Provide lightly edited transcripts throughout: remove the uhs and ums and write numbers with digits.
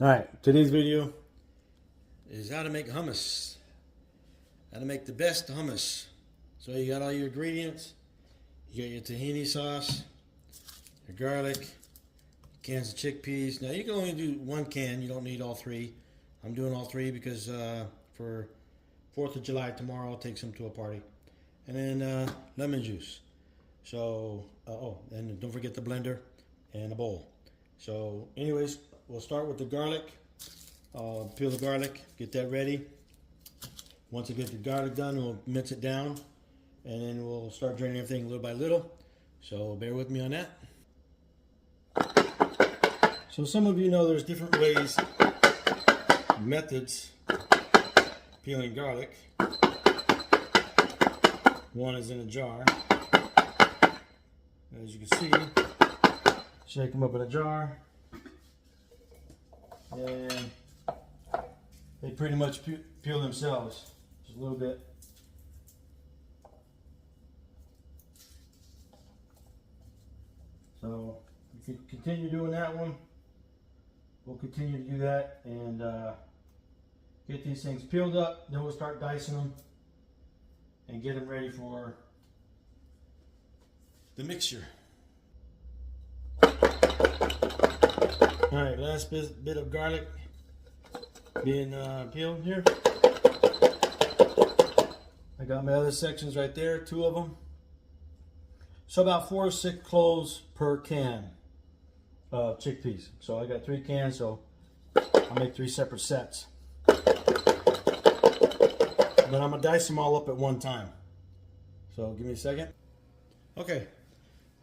Alright, today's video is how to make hummus. How to make the best hummus. So you got all your ingredients. You got your tahini sauce, your garlic, cans of chickpeas. Now you can only do one can, you don't need all three. I'm doing all three because for 4th of July tomorrow I'll take some to a party. And then lemon juice. So, and don't forget the blender and a bowl. So anyways, we'll start with the garlic. Peel the garlic, get that ready. Once I get the garlic done, we'll mince it down, and then we'll start draining everything little by little. So bear with me on that. So some of you know there's different ways, methods, peeling garlic. One is in a jar. As you can see, shake them up in a jar. And they pretty much peel themselves, just a little bit. So if you continue doing that one, we'll continue to do that and get these things peeled up. Then we'll start dicing them and get them ready for the mixture. Alright, last bit of garlic being peeled here. I got my other sections right there, 2 of them. So about 4 to 6 cloves per can of chickpeas. So I got 3 cans, so I'll make 3 separate sets. But I'm gonna dice them all up at one time. So give me a second. Okay,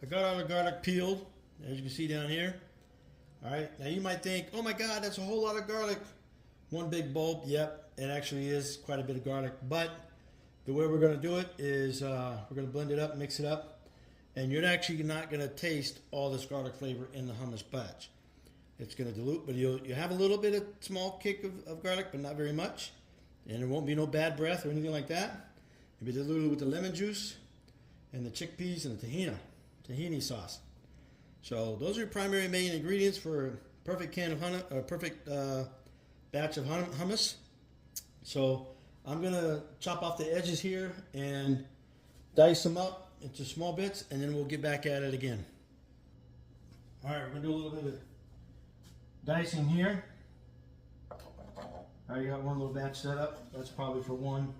I got all the garlic peeled, as you can see down here. All right, now you might think, oh my God, that's a whole lot of garlic. One big bulb. Yep, it actually is quite a bit of garlic. But the way we're going to do it is we're going to blend it up, mix it up, and you're actually not going to taste all this garlic flavor in the hummus batch. It's going to dilute, but you have a little bit of small kick of garlic, but not very much. And there won't be no bad breath or anything like that. It'll be diluted with the lemon juice and the chickpeas and the tahini sauce. So those are your primary main ingredients for a perfect can of hummus, or perfect batch of hummus. So I'm gonna chop off the edges here and dice them up into small bits, and then we'll get back at it again. All right, we're gonna do a little bit of dicing here. I already got one little batch set up. That's probably for one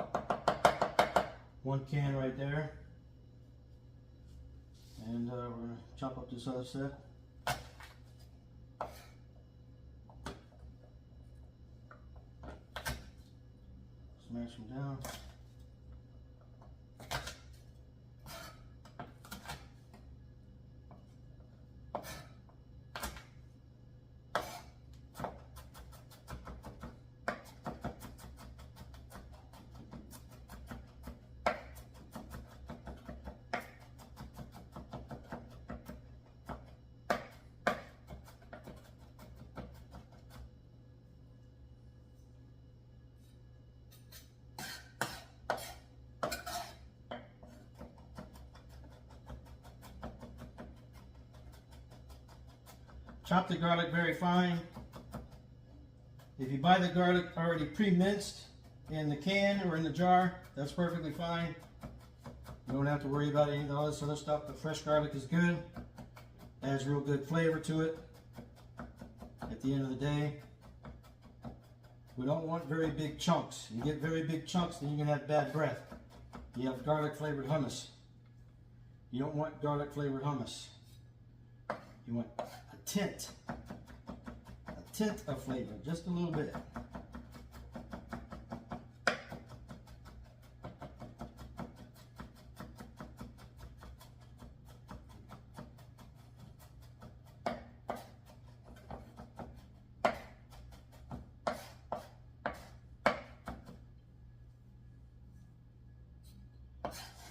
can right there. And we're going to chop up this other set. Smash them down. Chop the garlic very fine. If you buy the garlic already pre-minced in the can or in the jar, that's perfectly fine. You don't have to worry about any of all this other stuff, but fresh garlic is good. Adds real good flavor to it. At the end of the day, we don't want very big chunks. You get very big chunks, then you're gonna have bad breath. You have garlic flavored hummus. You don't want garlic flavored hummus. You want a tint of flavor, just a little bit.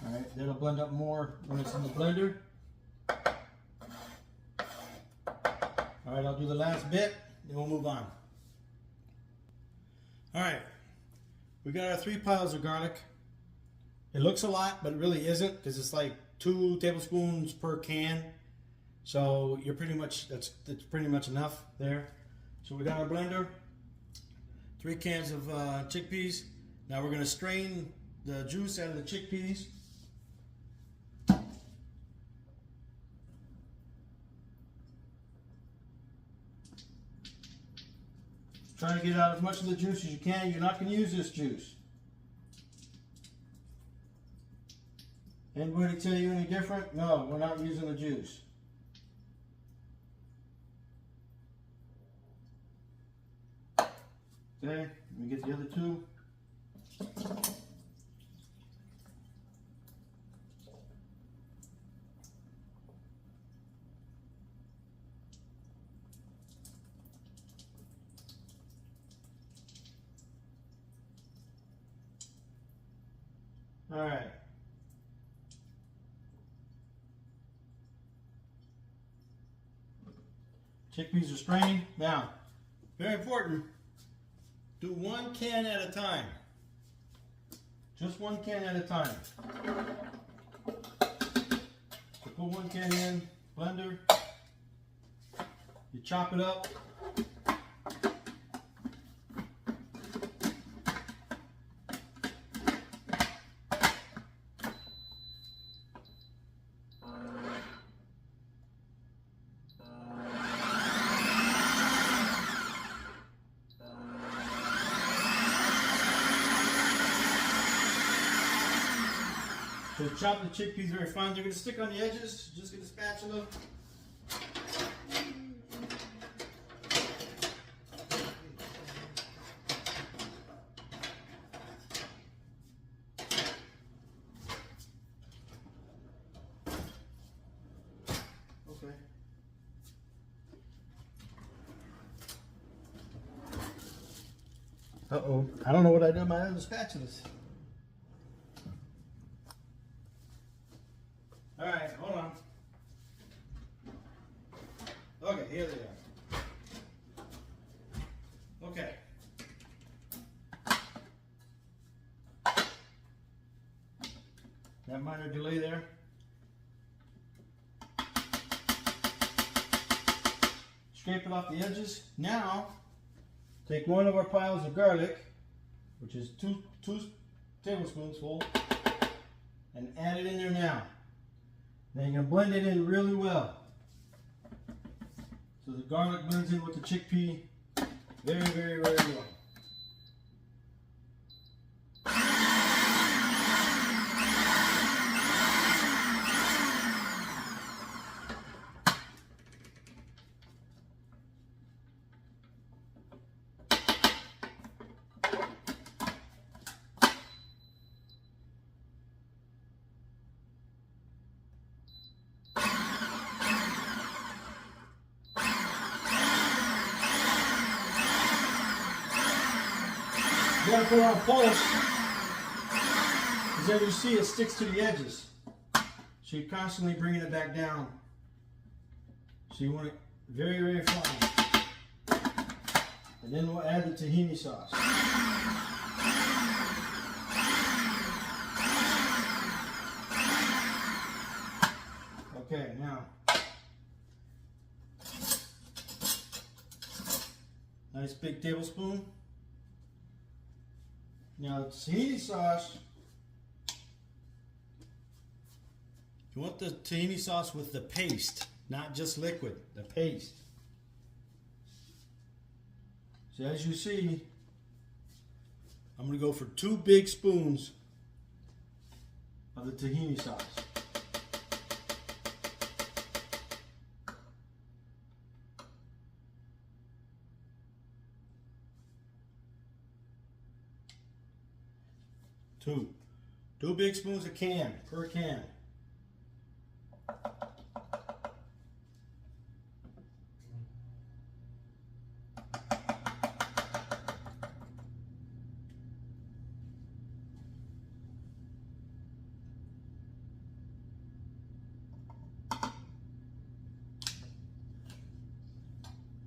All right, that'll blend up more when it's in the blender. All right, I'll do the last bit, then we'll move on. All right, we got our 3 piles of garlic. It looks a lot, but it really isn't, because it's like 2 tablespoons per can. So you're pretty much, that's pretty much enough there. So we got our blender, 3 cans of chickpeas. Now we're going to strain the juice out of the chickpeas. Try to get out as much of the juice as you can. You're not going to use this juice. Anybody tell you any different? No, we're not using the juice. Okay, let me get the other 2. All right. Chickpeas are strained. Now, very important, do 1 can at a time. Just 1 can at a time. So put 1 can in, blender, you chop it up. So chop the chickpeas very fine. They're going to stick on the edges. Just get a spatula. Okay. Uh-oh. I don't know what I did with my other spatulas. All right, hold on. Okay, here they are. Okay. That minor delay there. Scrape it off the edges. Now, take one of our piles of garlic, which is two tablespoons full, and add it in there now. Now you're going to blend it in really well. So the garlic blends in with the chickpea very, very, very well. You gotta put it on pulse, because as you see, it sticks to the edges. So you're constantly bringing it back down. So you want it very, very fine. And then we'll add the tahini sauce. Okay, now, nice big tablespoon. Now, the tahini sauce, you want the tahini sauce with the paste, not just liquid, the paste. So as you see, I'm going to go for 2 big spoons of the tahini sauce. Two big spoons a can, per can.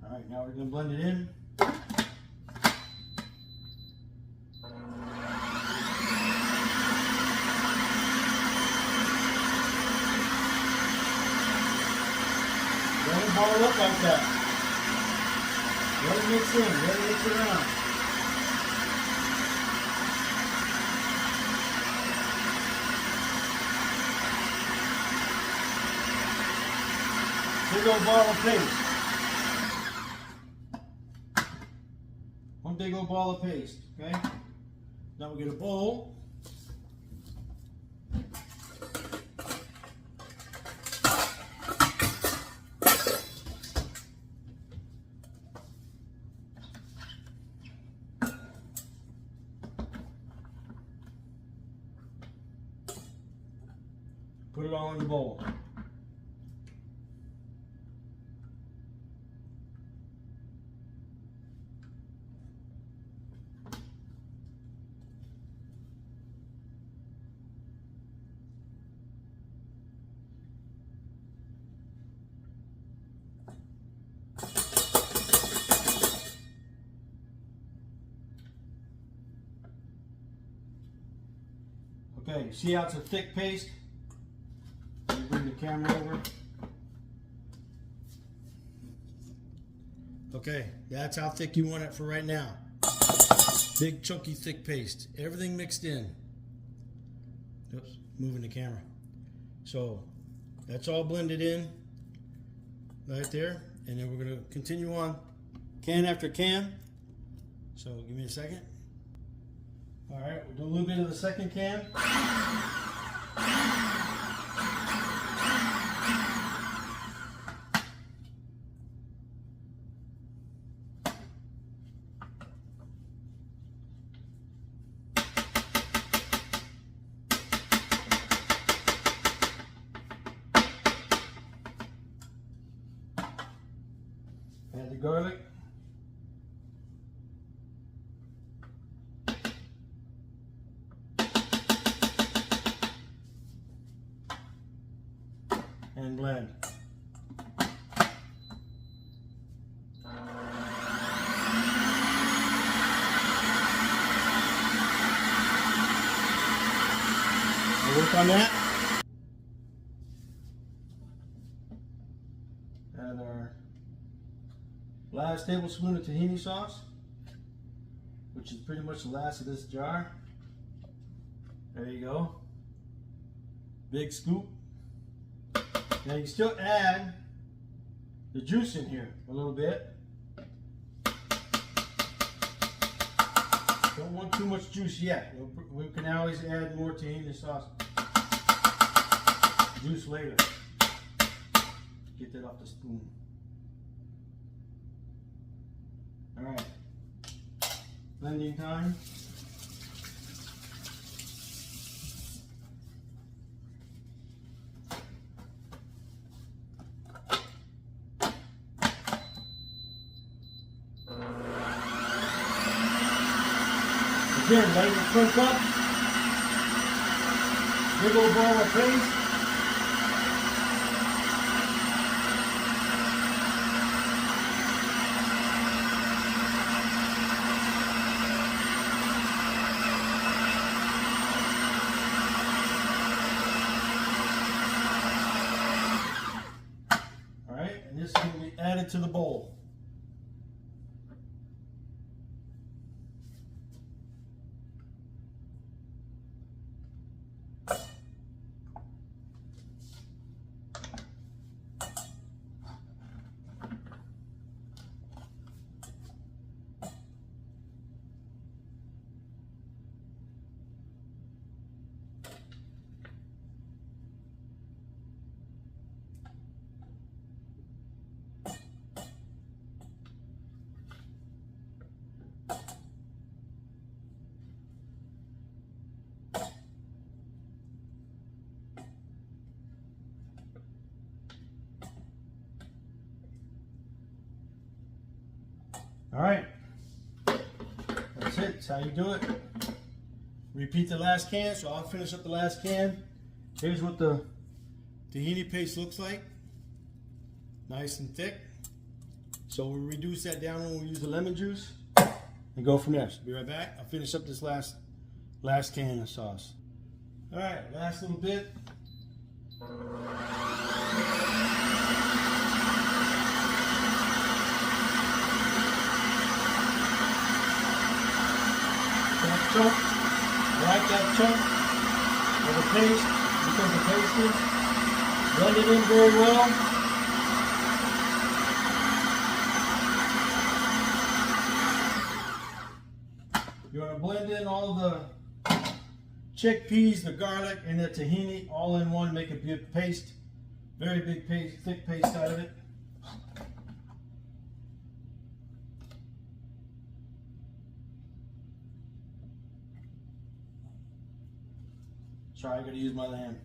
All right, now we're going to blend it in. Don't ball up like that. Let it mix in. Let it mix around. Big old ball of paste. One big old ball of paste, okay? Now we'll get a bowl. Put it all in the bowl. Okay, see how it's a thick paste? Let me bring the camera over. Okay, that's how thick you want it for right now. Big, chunky, thick paste. Everything mixed in. Oops, moving the camera. So, that's all blended in right there. And then we're going to continue on can after can. So, give me a second. All right, we'll do a little bit of the second can. Add the garlic. And blend. We'll work on that. Add our last tablespoon of tahini sauce, which is pretty much the last of this jar. There you go. Big scoop. Now you still add the juice in here a little bit. Don't want too much juice yet. We can always add more tahini sauce juice later. Get that off the spoon. All right, blending time. Again, letting it cook up. Big old ball of paste. All right, and this is going to be added to the bowl. All right, that's it. That's how you do it. Repeat the last can, so I'll finish up the last can. Here's what the tahini paste looks like. Nice and thick. So we'll reduce that down when we use the lemon juice and go from there. So be right back. I'll finish up this last can of sauce. All right, last little bit. chunk. I like that chunk of the paste because the paste is blended in very well. You want to blend in all the chickpeas, the garlic, and the tahini all in one, make a big paste. Very big paste, thick paste out of it. Sorry, I gotta use my hand.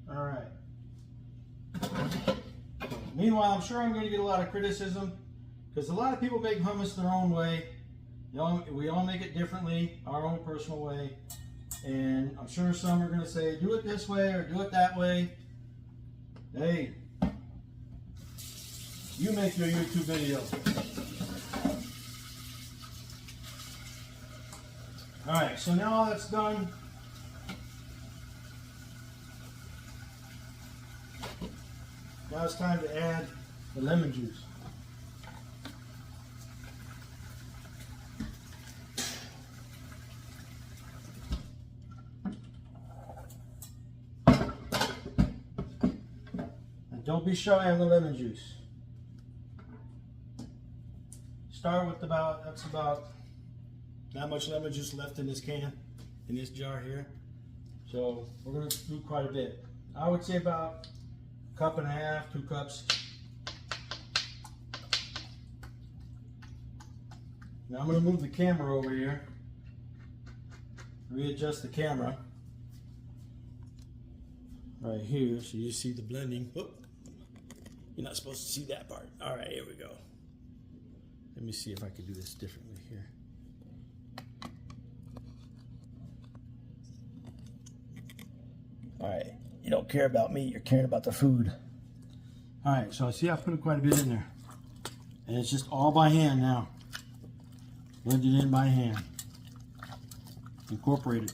All right. Meanwhile, I'm sure I'm going to get a lot of criticism because a lot of people make hummus their own way. We all make it differently, our own personal way. And I'm sure some are going to say, do it this way or do it that way. Hey, you make your YouTube video. All right, so now all that's done, now it's time to add the lemon juice. And don't be shy on the lemon juice. Start with that's about not much lemon juice left in this can, in this jar here. So we're going to do quite a bit. I would say about cup and a half, 2 cups. Now I'm going to move the camera over here, readjust the camera right here so you see the blending. Whoop. You're not supposed to see that part. All right, here we go. Let me see if I can do this differently here. All right, you don't care about me, you're caring about the food. All right, so see I put quite a bit in there. And it's just all by hand now. Blend it in by hand. Incorporate it.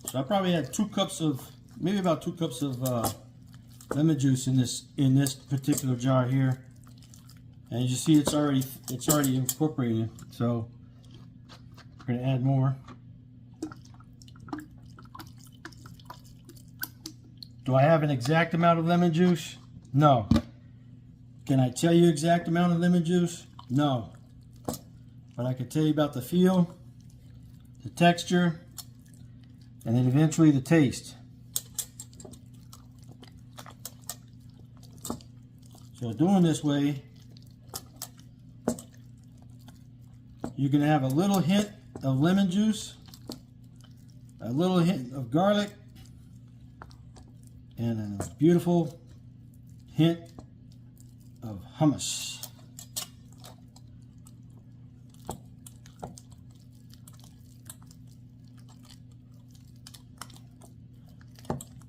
So I probably had 2 cups of, maybe about 2 cups of lemon juice in this particular jar here, and you see it's already incorporated. So we're going to add more. Do I have an exact amount of lemon juice? No. Can I tell you exact amount of lemon juice? No. But I can tell you about the feel, the texture, and then eventually the taste. So doing this way, you can have a little hint of lemon juice, a little hint of garlic, and a beautiful hint of hummus.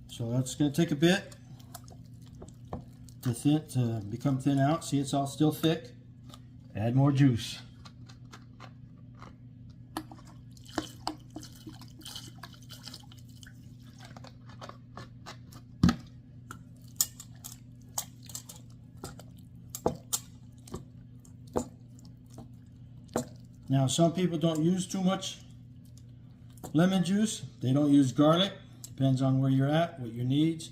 So that's going to take a bit to become thin out. See, it's all still thick. Add more juice. Now, some people don't use too much lemon juice. They don't use garlic. Depends on where you're at, what your needs.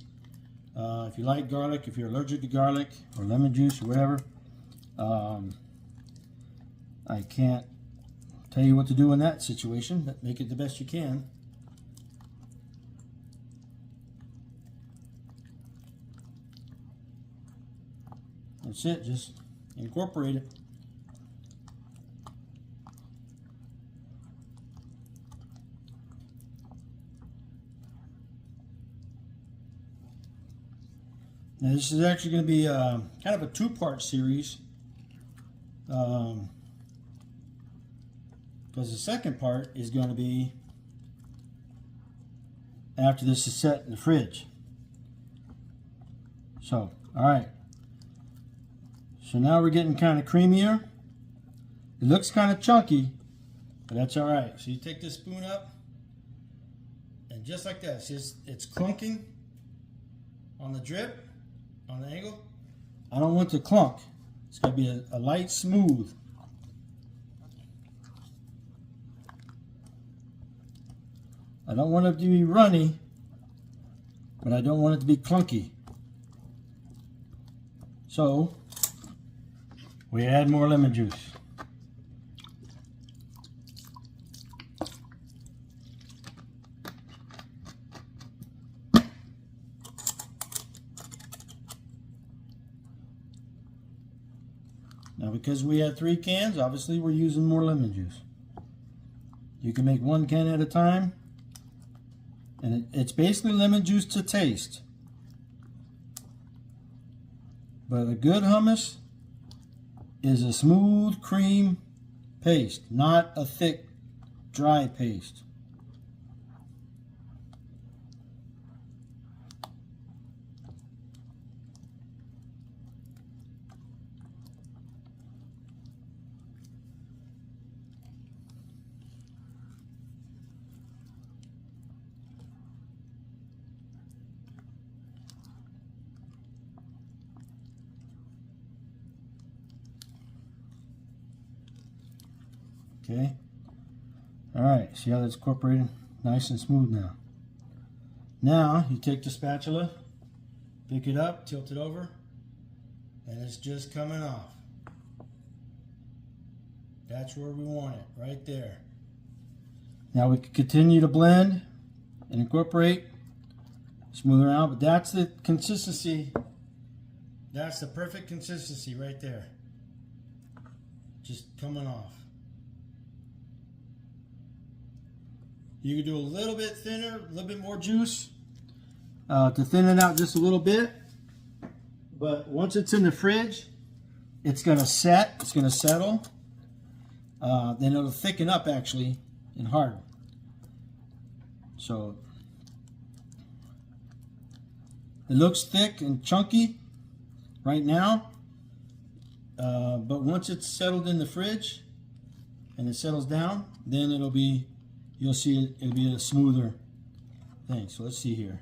If you like garlic, if you're allergic to garlic or lemon juice or whatever, I can't tell you what to do in that situation, but make it the best you can. That's it, just incorporate it. Now this is actually going to be kind of a two-part series. Because the second part is going to be after this is set in the fridge. So, alright. So now we're getting kind of creamier. It looks kind of chunky, but that's alright. So you take this spoon up, and just like that, see it's clunking on the drip, on the angle. I don't want to clunk. It's going to be a light smooth. I don't want it to be runny, but I don't want it to be clunky. So, we add more lemon juice. Now, because we had 3 cans, obviously we're using more lemon juice. You can make 1 can at a time. And it's basically lemon juice to taste. But a good hummus is a smooth cream paste, not a thick, dry paste. Okay. Alright, see how that's incorporated? Nice and smooth now. Now, you take the spatula, pick it up, tilt it over, and it's just coming off. That's where we want it, right there. Now we can continue to blend and incorporate, smooth it out, but that's the consistency. That's the perfect consistency right there. Just coming off. You can do a little bit thinner, a little bit more juice to thin it out just a little bit. But once it's in the fridge, it's going to set, it's going to settle. Then it'll thicken up actually and harden. So it looks thick and chunky right now. But once it's settled in the fridge and it settles down, then it'll be, you'll see it'll be a smoother thing. So let's see here.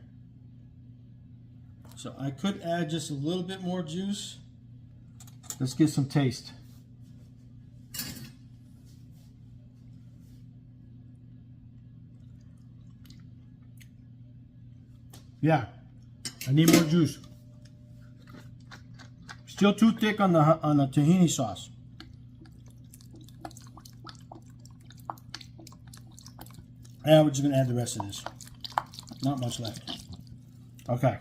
So I could add just a little bit more juice. Let's get some taste. Yeah, I need more juice. Still too thick on the tahini sauce. And we're just gonna add the rest of this. Not much left. Okay.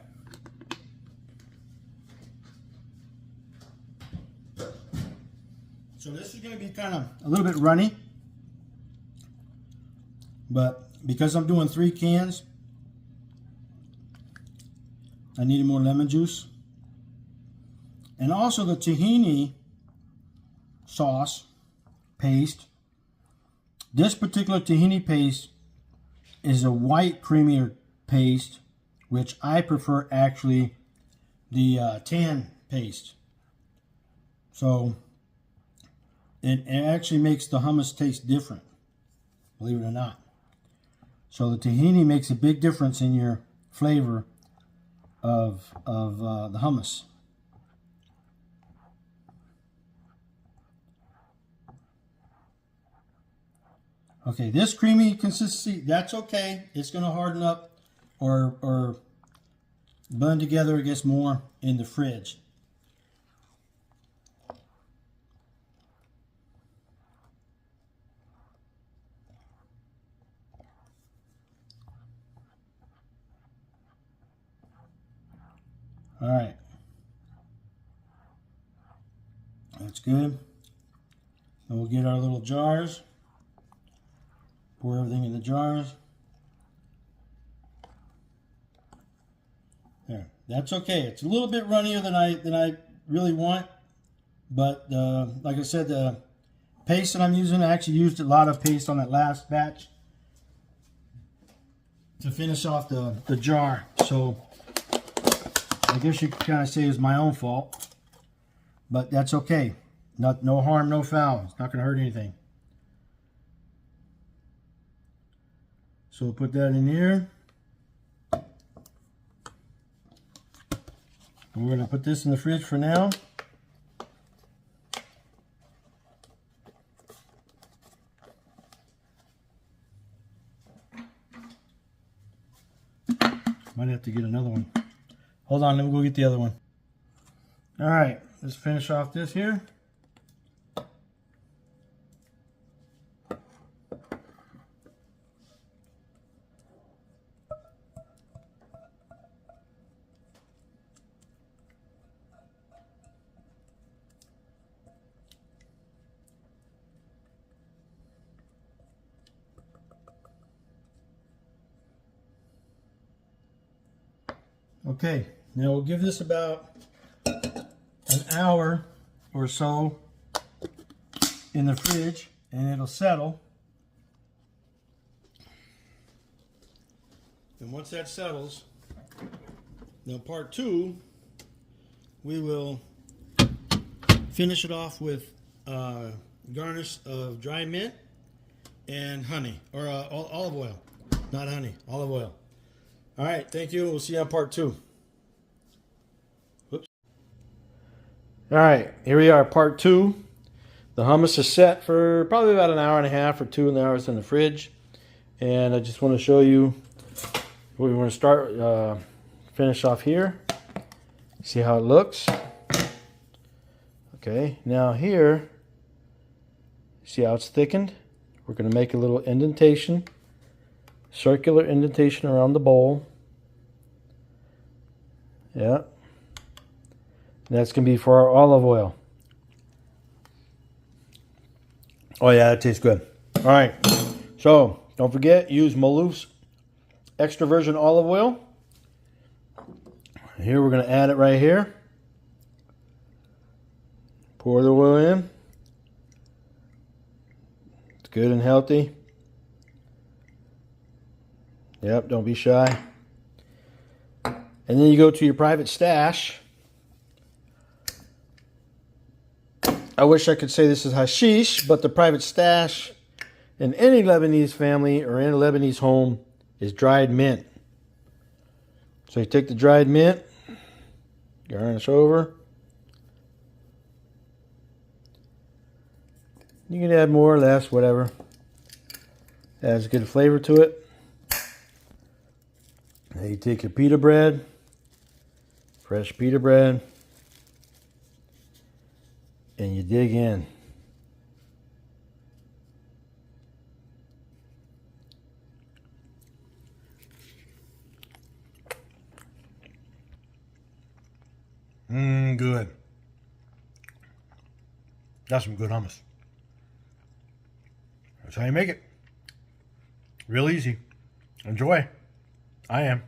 So this is gonna be kind of a little bit runny, but because I'm doing 3 cans, I needed more lemon juice. And also the tahini sauce paste. This particular tahini paste is a white creamier paste, which I prefer actually the tan paste. So it actually makes the hummus taste different, believe it or not. So the tahini makes a big difference in your flavor of the hummus. Okay, this creamy consistency, that's okay. It's going to harden up or blend together, I guess, more in the fridge. All right. That's good. Then we'll get our little jars. Pour everything in the jars. There. That's okay. It's a little bit runnier than I really want, but like I said, the paste that I'm using, I actually used a lot of paste on that last batch to finish off the jar. So I guess you could kind of say it's my own fault, but that's okay. No harm, no foul. It's not going to hurt anything. So we'll put that in here. And we're going to put this in the fridge for now. Might have to get another one. Hold on, let me go get the other one. All right, let's finish off this here. Okay, now we'll give this about an hour or so in the fridge and it'll settle. And once that settles, now part 2, we will finish it off with garnish of dry mint and honey, or olive oil. Not honey, olive oil. All right, thank you. We'll see you on part 2. Whoops. All right, here we are, part 2. The hummus is set for probably about an hour and a half or 2 hours in the fridge. And I just want to show you, we want to start, finish off here. See how it looks. Okay, now here, see how it's thickened? We're going to make a little indentation. Circular indentation around the bowl. Yeah. That's going to be for our olive oil. Oh yeah, that tastes good. All right. So, don't forget, use Maloof's extra virgin olive oil. Here we're going to add it right here. Pour the oil in. It's good and healthy. Yep, don't be shy. And then you go to your private stash. I wish I could say this is hashish, but the private stash in any Lebanese family or in a Lebanese home is dried mint. So you take the dried mint, garnish over. You can add more or less, whatever. Adds good flavor to it. Now you take your pita bread, fresh pita bread, and you dig in. Good. That's some good hummus. That's how you make it. Real easy. Enjoy. I am.